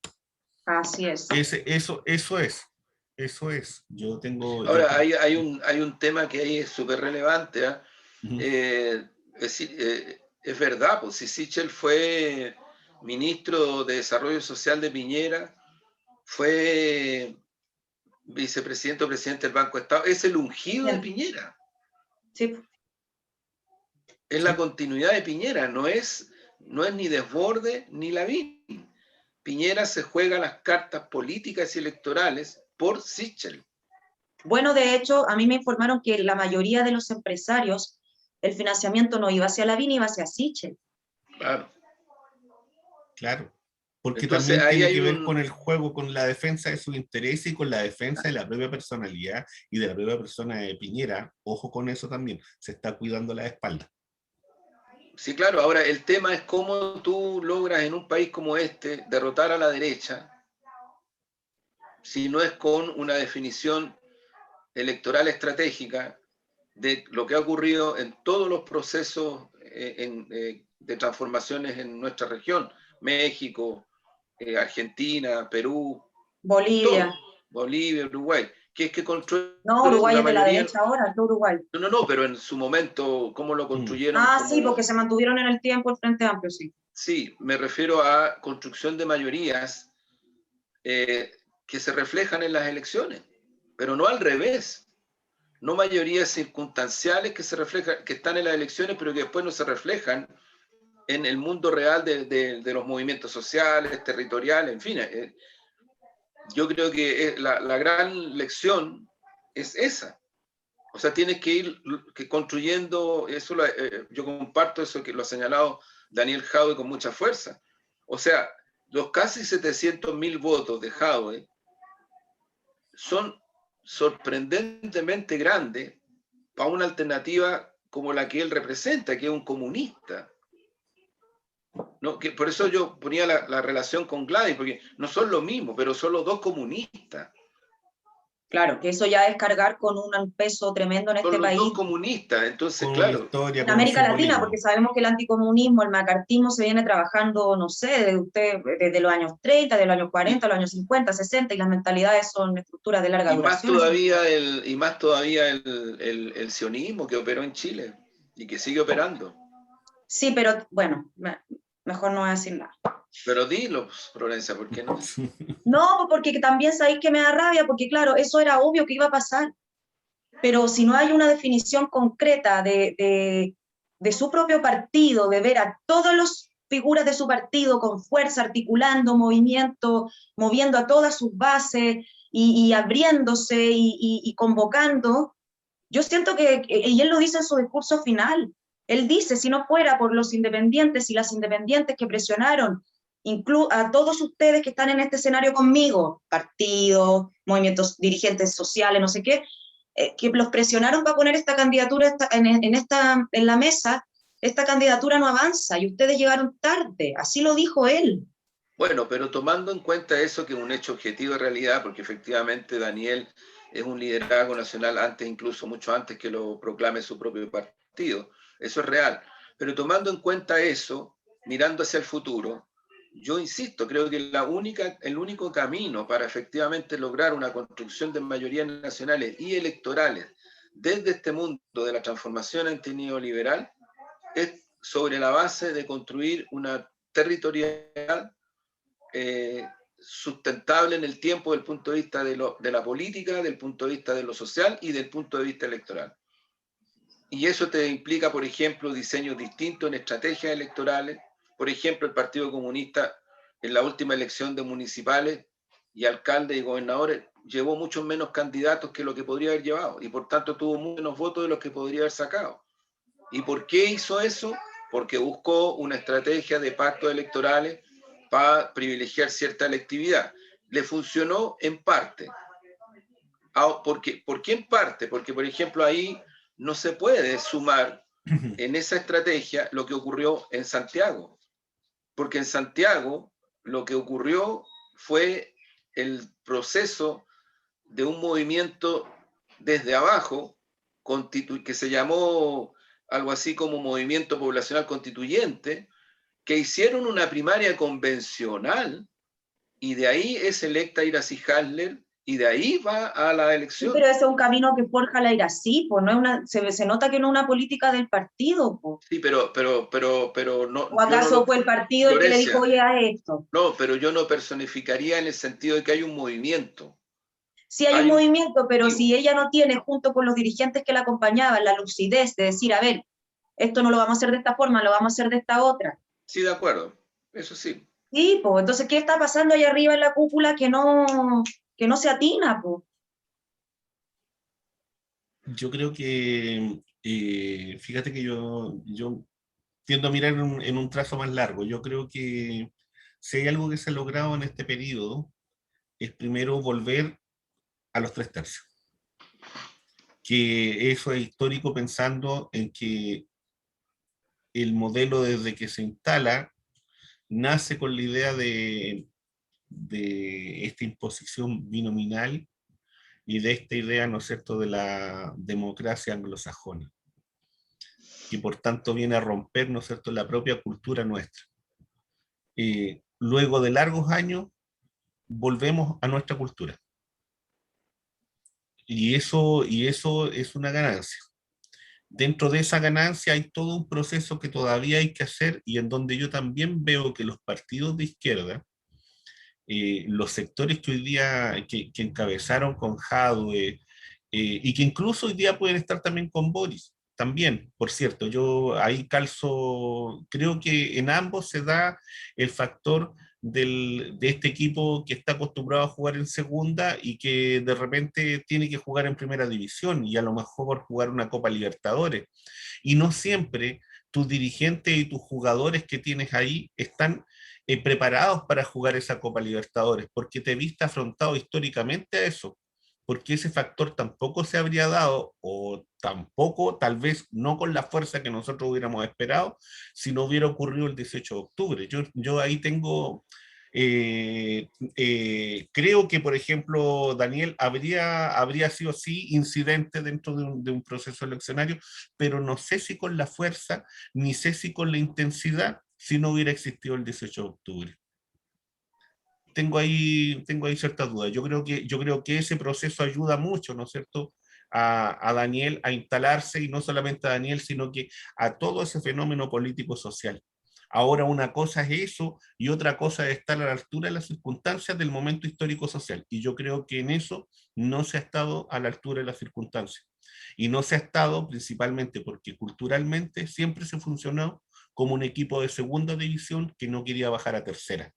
Así es. Eso es. Ahora, hay un tema que ahí es súper relevante. ¿Eh? Uh-huh. Es verdad, pues si Sichel fue ministro de Desarrollo Social de Piñera, fue vicepresidente o presidente del Banco de Estado, es el ungido de Bien. Piñera. Sí. Es la Sí. continuidad de Piñera, no es ni Desborde ni Lavín. Piñera se juega las cartas políticas y electorales por Sichel. Bueno, de hecho, a mí me informaron que la mayoría de los empresarios, el financiamiento no iba hacia Lavín, iba hacia Sichel. Claro. Claro, porque Entonces también ahí tiene hay que ver con un... el juego, con la defensa de sus intereses y con la defensa de la propia personalidad y de la propia persona de Piñera. Ojo con eso también, se está cuidando la espalda. Sí, claro, ahora el tema es cómo tú logras en un país como este derrotar a la derecha si no es con una definición electoral estratégica de lo que ha ocurrido en todos los procesos de transformaciones en nuestra región, México, Argentina, Perú, Bolivia. todo, Bolivia, Uruguay, que es que No, construyen Uruguay la es de la mayoría, derecha ahora, no Uruguay. no, pero en su momento, ¿cómo lo Mm. construyeron? Ah, sí, porque Como, se mantuvieron en el tiempo el Frente Amplio, sí. sí, me refiero a construcción de mayorías que se reflejan en las elecciones, pero no al revés. No mayorías circunstanciales que se reflejan, que están en las elecciones, pero que después no se reflejan en el mundo real de los movimientos sociales, territoriales, en fin. Yo creo que la gran lección es esa. O sea, tienes que ir construyendo, eso yo comparto eso que lo ha señalado Daniel Jadwe con mucha fuerza. O sea, los casi 700.000 votos de Jadwe son sorprendentemente grandes para una alternativa como la que él representa, que es un comunista. ¿No? Que por eso yo ponía la relación con Gladys, porque no son lo mismo, pero son los dos comunistas. Claro, que eso ya es cargar con un peso tremendo en Son este los dos país, comunistas, entonces, con una claro, historia, en con un América Latina, porque simbolismo. sabemos que el anticomunismo, el macartismo se viene trabajando, no sé, desde los años 30, de los años 40, y, los años 50, 60, y las mentalidades son estructuras de larga y más duración. Eso. todavía el sionismo que operó en Chile y que sigue operando. Sí, pero bueno, mejor no voy a decir nada. Pero dilo, pues, Florencia, ¿por qué no? No, porque también sabéis que me da rabia, porque claro, eso era obvio que iba a pasar, pero si no hay una definición concreta de su propio partido, de ver a todas las figuras de su partido con fuerza, articulando movimiento, moviendo a todas sus bases y abriéndose y convocando, yo siento y él lo dice en su discurso final, él dice, si no fuera por los independientes y las independientes que presionaron a todos ustedes que están en este escenario conmigo, partidos, movimientos, dirigentes sociales, no sé qué, que los presionaron para poner esta candidatura en la mesa, esta candidatura no avanza y ustedes llegaron tarde, así lo dijo él. Bueno, pero tomando en cuenta eso que es un hecho objetivo de realidad, porque efectivamente Daniel es un liderazgo nacional antes, incluso mucho antes que lo proclame su propio partido, eso es real. Pero tomando en cuenta eso, mirando hacia el futuro, yo insisto, creo que el único camino para efectivamente lograr una construcción de mayorías nacionales y electorales desde este mundo de la transformación antineoliberal es sobre la base de construir una territorial sustentable en el tiempo del punto de vista de la política, del punto de vista de lo social y del punto de vista electoral. Y eso te implica, por ejemplo, diseños distintos en estrategias electorales. Por ejemplo, el Partido Comunista en la última elección de municipales y alcaldes y gobernadores llevó muchos menos candidatos que lo que podría haber llevado y por tanto tuvo menos votos de los que podría haber sacado. ¿Y por qué hizo eso? Porque buscó una estrategia de pactos electorales para privilegiar cierta electividad. Le funcionó en parte. ¿Por qué en parte? Porque, por ejemplo, ahí no se puede sumar en esa estrategia lo que ocurrió en Santiago. Porque en Santiago lo que ocurrió fue el proceso de un movimiento desde abajo que se llamó algo así como Movimiento Poblacional Constituyente, que hicieron una primaria convencional y de ahí es electa Iracy Hasler y de ahí va a la Sí, pero elección. ese es un camino que forja la Irací, pues no es se nota que no es una política del partido, pues. Sí, pero no, ¿O yo no lo, acaso fue el partido el que le dijo, Florencia, oye, haz esto? no, pero yo no personificaría en el sentido de que hay un movimiento, Sí hay un hay un movimiento, pero si objetivo. ella no tiene, junto con los dirigentes que la acompañaban, la lucidez de decir, a ver, esto no lo vamos a hacer de esta forma, lo vamos a hacer de esta otra. Sí, de acuerdo, eso sí. Sí, pues, entonces, ¿qué está pasando ahí arriba en la cúpula que no se atina, pues? Yo creo que, fíjate que yo tiendo a mirar en un trazo más largo. Yo creo que si hay algo que se ha logrado en este periodo, es primero volver a los tres tercios. Que eso es histórico pensando en que el modelo desde que se instala nace con la idea de esta imposición binominal y de esta idea, ¿no es cierto?, de la democracia anglosajona, que por tanto viene a romper, ¿no es cierto?, la propia cultura nuestra. Luego de largos años, volvemos a nuestra cultura. Y eso es una ganancia. Dentro de esa ganancia hay todo un proceso que todavía hay que hacer y en donde yo también veo que los partidos de izquierda, los sectores que hoy día, que encabezaron con Jadwe, y que incluso hoy día pueden estar también con Boris, también, por cierto, yo ahí calzo, creo que en ambos se da el factor de este equipo que está acostumbrado a jugar en segunda y que de repente tiene que jugar en primera división y a lo mejor jugar una Copa Libertadores. Y no siempre tus dirigentes y tus jugadores que tienes ahí están preparados para jugar esa Copa Libertadores, porque te viste afrontado históricamente a eso, porque ese factor tampoco se habría dado, o tampoco, tal vez no con la fuerza que nosotros hubiéramos esperado, si no hubiera ocurrido el 18 de octubre. Yo ahí tengo Creo que, por ejemplo, Daniel habría sido sí incidente dentro de un proceso eleccionario, pero no sé si con la fuerza, ni sé si con la intensidad, si no hubiera existido el 18 de octubre. Tengo ahí ciertas dudas. Yo creo que ese proceso ayuda mucho, ¿no es cierto?, a Daniel a instalarse, y no solamente a Daniel, sino que a todo ese fenómeno político-social. Ahora una cosa es eso y otra cosa es estar a la altura de las circunstancias del momento histórico-social. Y yo creo que en eso no se ha estado a la altura de las circunstancias. Y no se ha estado principalmente porque culturalmente siempre se funcionó como un equipo de segunda división que no quería bajar a tercera.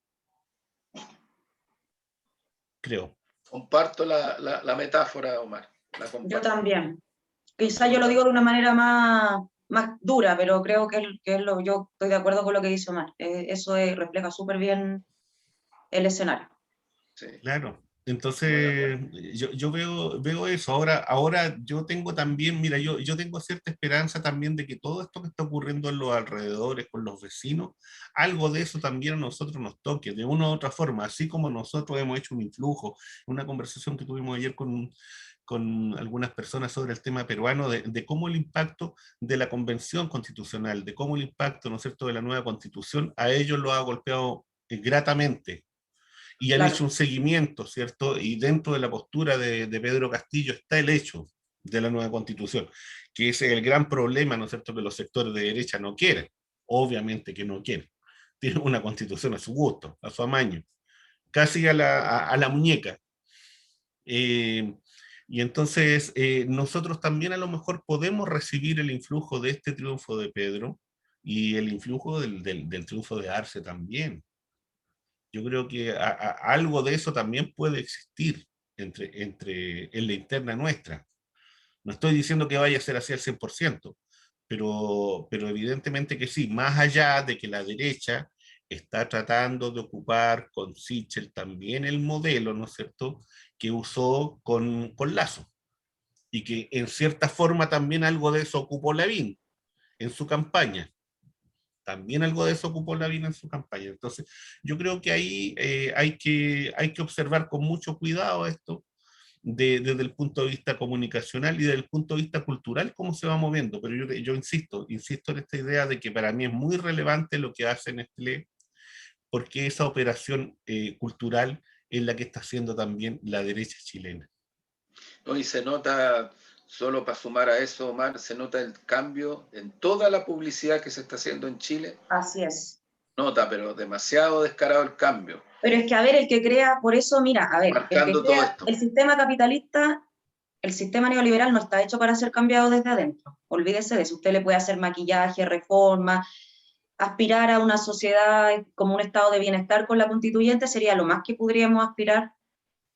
Creo. Comparto la metáfora, Omar. La Yo comparto. también. Quizá yo lo digo de una manera más dura, pero creo yo estoy de acuerdo con lo que dice Omar. Eso refleja súper bien el escenario. Sí, Claro. muy de acuerdo. Entonces, yo veo eso. Ahora yo tengo también, mira, yo tengo cierta esperanza también de que todo esto que está ocurriendo en los alrededores, con los vecinos, algo de eso también a nosotros nos toque, de una u otra forma, así como nosotros hemos hecho un influjo, una conversación que tuvimos ayer con algunas personas sobre el tema peruano, de cómo el impacto de la convención constitucional, de cómo el impacto, ¿no es cierto?, de la nueva constitución, a ellos lo ha golpeado gratamente, y han hecho Claro, un seguimiento, ¿cierto? Y dentro de la postura de Pedro Castillo está el hecho de la nueva constitución, que ese es el gran problema, ¿no es cierto?, que los sectores de derecha no quieren, obviamente que no quieren. Tienen una constitución a su gusto, a su amaño, casi a la muñeca. Eh, y entonces nosotros también a lo mejor podemos recibir el influjo de este triunfo de Pedro y el influjo del triunfo de Arce también. Yo creo que algo de eso también puede existir en la interna nuestra. No estoy diciendo que vaya a ser así al 100%, pero evidentemente que sí, más allá de que la derecha está tratando de ocupar con Sichel también el modelo, ¿no es cierto?, que usó con Lasso, y que en cierta forma también algo de eso ocupó Lavín en su campaña. También algo de eso ocupó Lavín en su campaña. Entonces, yo creo que ahí hay que observar con mucho cuidado esto desde el punto de vista comunicacional y desde el punto de vista cultural, cómo se va moviendo. Pero yo insisto en esta idea de que para mí es muy relevante lo que hace Nestlé, porque esa operación cultural es la que está haciendo también la derecha chilena. ¿No? Y se nota, solo para sumar a eso, Omar, se nota el cambio en toda la publicidad que se está haciendo en Chile. así es. Nota, pero demasiado descarado el cambio. Pero es que, a ver, el que crea, por eso, mira, a ver, el que Marcando todo crea esto. el sistema capitalista, el sistema neoliberal no está hecho para ser cambiado desde adentro. Olvídese de eso. Usted le puede hacer maquillaje, reforma, aspirar a una sociedad como un estado de bienestar con la constituyente sería lo más que podríamos aspirar,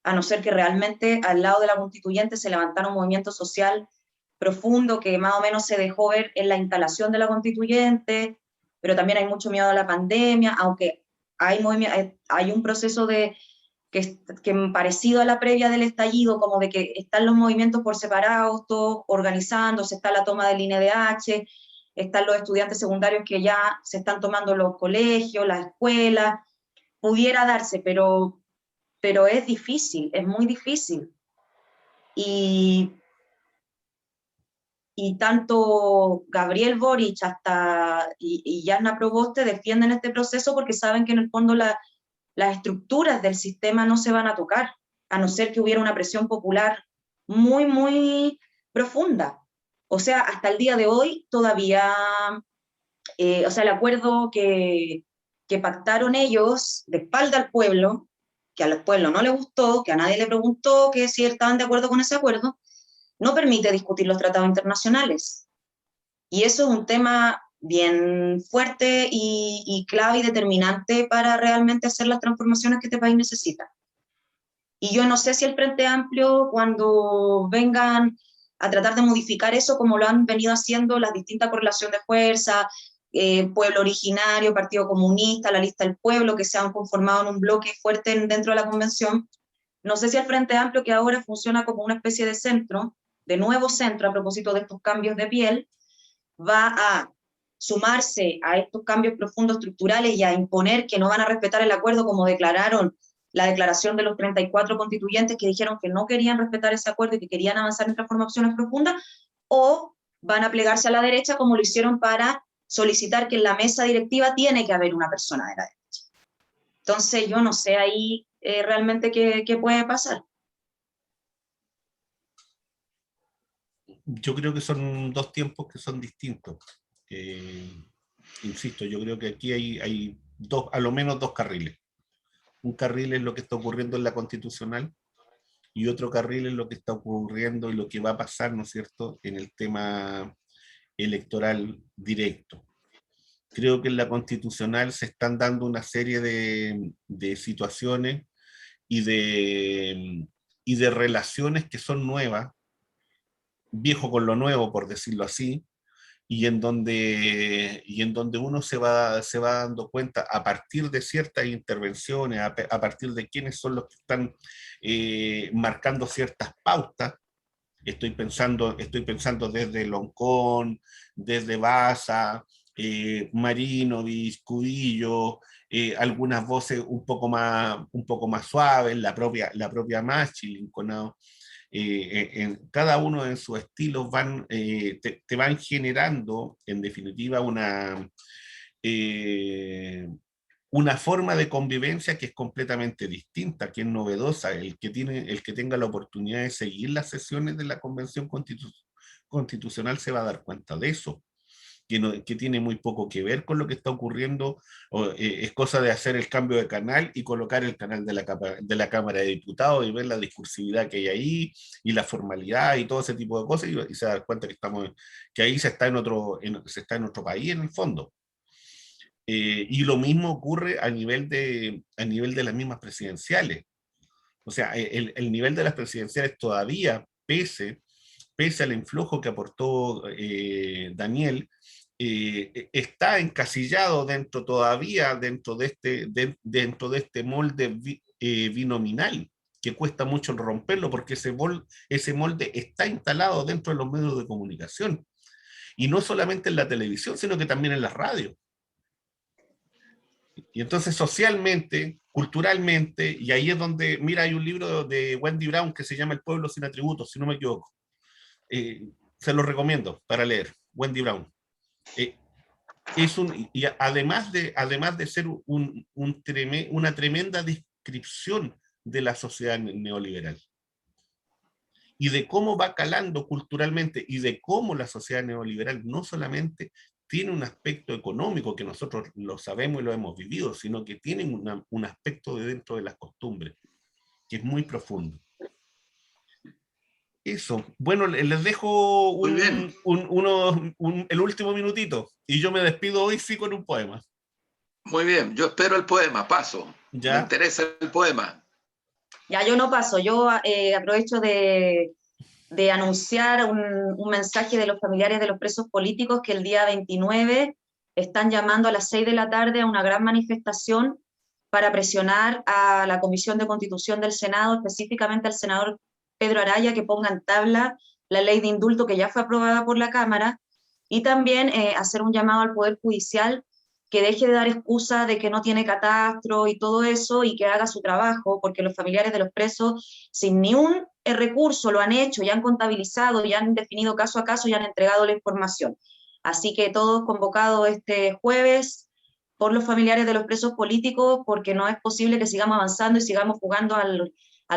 a no ser que realmente al lado de la constituyente se levantara un movimiento social profundo que más o menos se dejó ver en la instalación de la constituyente, pero también hay mucho miedo a la pandemia, aunque hay un proceso que parecido a la previa del estallido, como de que están los movimientos por separados, todos organizándose, está la toma del INDH, están los estudiantes secundarios que ya se están tomando los colegios, las escuelas, pudiera darse, pero es difícil, es muy difícil. Y tanto Gabriel Boric y Jasna Proboste defienden este proceso porque saben que en el fondo las estructuras del sistema no se van a tocar, a no ser que hubiera una presión popular muy, muy profunda. O sea, hasta el día de hoy todavía, o sea, el acuerdo que pactaron ellos de espalda al pueblo, que al pueblo no le gustó, que a nadie le preguntó que si estaban de acuerdo con ese acuerdo, no permite discutir los tratados internacionales. Y eso es un tema bien fuerte y clave y determinante para realmente hacer las transformaciones que este país necesita. Y yo no sé si el Frente Amplio, cuando vengan a tratar de modificar eso, como lo han venido haciendo las distintas correlaciones de fuerza, Pueblo Originario, Partido Comunista, la Lista del Pueblo, que se han conformado en un bloque fuerte dentro de la convención, no sé si el Frente Amplio, que ahora funciona como una especie de centro, de nuevo centro a propósito de estos cambios de piel, va a sumarse a estos cambios profundos estructurales y a imponer que no van a respetar el acuerdo, como declararon la declaración de los 34 constituyentes que dijeron que no querían respetar ese acuerdo y que querían avanzar en transformaciones profundas, o van a plegarse a la derecha como lo hicieron para solicitar que en la mesa directiva tiene que haber una persona de la derecha. Entonces yo no sé ahí realmente qué puede pasar. Yo creo que son dos tiempos que son distintos. Insisto, yo creo que aquí hay dos, a lo menos dos carriles. Un carril es lo que está ocurriendo en la constitucional y otro carril es lo que está ocurriendo y lo que va a pasar, ¿no es cierto?, en el tema electoral directo. Creo que en la constitucional se están dando una serie de situaciones y de relaciones que son nuevas, viejo con lo nuevo, por decirlo así, y en donde uno se va dando cuenta a partir de ciertas intervenciones, a partir de quiénes son los que están marcando ciertas pautas. Estoy pensando desde Loncón, desde Baza, Marinovich, Cubillo, algunas voces un poco más suaves, la propia Machi, Lincoln, cada uno en su estilo te van generando, en definitiva, una forma de convivencia que es completamente distinta, que es novedosa. El que tenga la oportunidad de seguir las sesiones de la Convención Constitucional se va a dar cuenta de eso. Que tiene muy poco que ver con lo que está ocurriendo, es cosa de hacer el cambio de canal y colocar el canal de la Cámara de Diputados y ver la discursividad que hay ahí y la formalidad y todo ese tipo de cosas y se da cuenta que ahí se está en otro país en el fondo. Y lo mismo ocurre a nivel de las mismas presidenciales. O sea, el nivel de las presidenciales todavía, pese al influjo que aportó Daniel, está encasillado todavía dentro de este molde binominal, que cuesta mucho romperlo porque ese molde está instalado dentro de los medios de comunicación. Y no solamente en la televisión, sino que también en las radios. Y entonces socialmente, culturalmente, y ahí es donde, mira, hay un libro de Wendy Brown que se llama El pueblo sin atributos, si no me equivoco. Se lo recomiendo para leer, Wendy Brown. Y además de ser una tremenda descripción de la sociedad neoliberal y de cómo va calando culturalmente y de cómo la sociedad neoliberal no solamente tiene un aspecto económico, que nosotros lo sabemos y lo hemos vivido, sino que tiene un aspecto de dentro de las costumbres, que es muy profundo. Eso. Bueno, les dejo el último minutito y yo me despido hoy sí con un poema. Muy bien, yo espero el poema, paso. ¿Ya? Me interesa el poema. Ya, yo no paso, yo aprovecho de anunciar un mensaje de los familiares de los presos políticos que el día 29 están llamando a las 6 de la tarde a una gran manifestación para presionar a la Comisión de Constitución del Senado, específicamente al senador Pedro Araya, que ponga en tabla la ley de indulto que ya fue aprobada por la Cámara, y también hacer un llamado al Poder Judicial que deje de dar excusa de que no tiene catastro y todo eso, y que haga su trabajo, porque los familiares de los presos, sin ni un recurso, lo han hecho, ya han contabilizado, ya han definido caso a caso y han entregado la información. Así que todos convocados este jueves por los familiares de los presos políticos, porque no es posible que sigamos avanzando y sigamos jugando a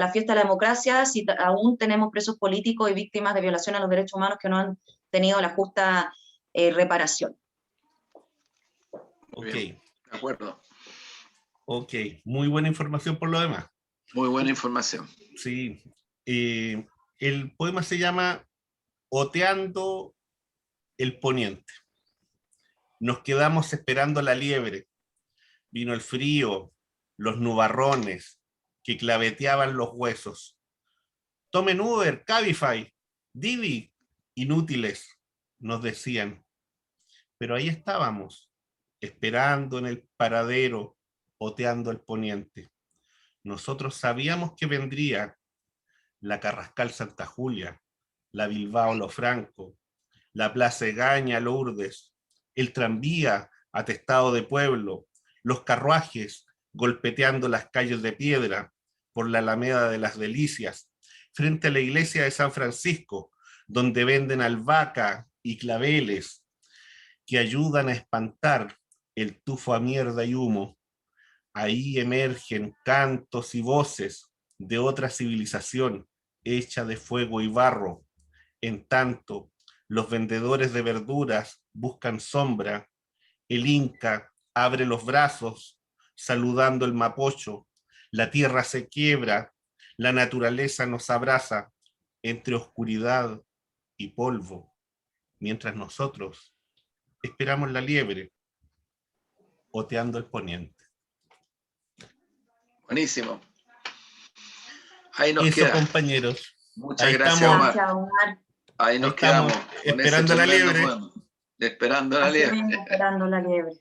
la fiesta de la democracia si aún tenemos presos políticos y víctimas de violación a los derechos humanos que no han tenido la justa reparación. Ok. Bien, de acuerdo. Ok, muy buena información por lo demás. Muy buena información. Sí. El poema se llama Oteando el Poniente. Nos quedamos esperando la liebre. Vino el frío, los nubarrones que claveteaban los huesos. Tomen Uber, Cabify, Didi, inútiles, nos decían. Pero ahí estábamos, esperando en el paradero, oteando el poniente. Nosotros sabíamos que vendría la Carrascal Santa Julia, la Bilbao Lo Franco, la Plaza Egaña Lourdes, el tranvía atestado de pueblo, los carruajes golpeteando las calles de piedra por la Alameda de las Delicias, frente a la iglesia de San Francisco, donde venden albahaca y claveles que ayudan a espantar el tufo a mierda y humo. Ahí emergen cantos y voces de otra civilización hecha de fuego y barro. En tanto, los vendedores de verduras buscan sombra. El Inca abre los brazos saludando el Mapocho. La tierra se quiebra, la naturaleza nos abraza entre oscuridad y polvo, mientras nosotros esperamos la liebre oteando el poniente. Buenísimo. Ahí nos Eso, queda. compañeros. Muchas Ahí gracias, estamos. Omar. Gracias, Omar. Ahí nos Ahí estamos, quedamos con ese esperando la tremendo liebre. poema. Esperando la Así liebre. mismo, esperando la liebre.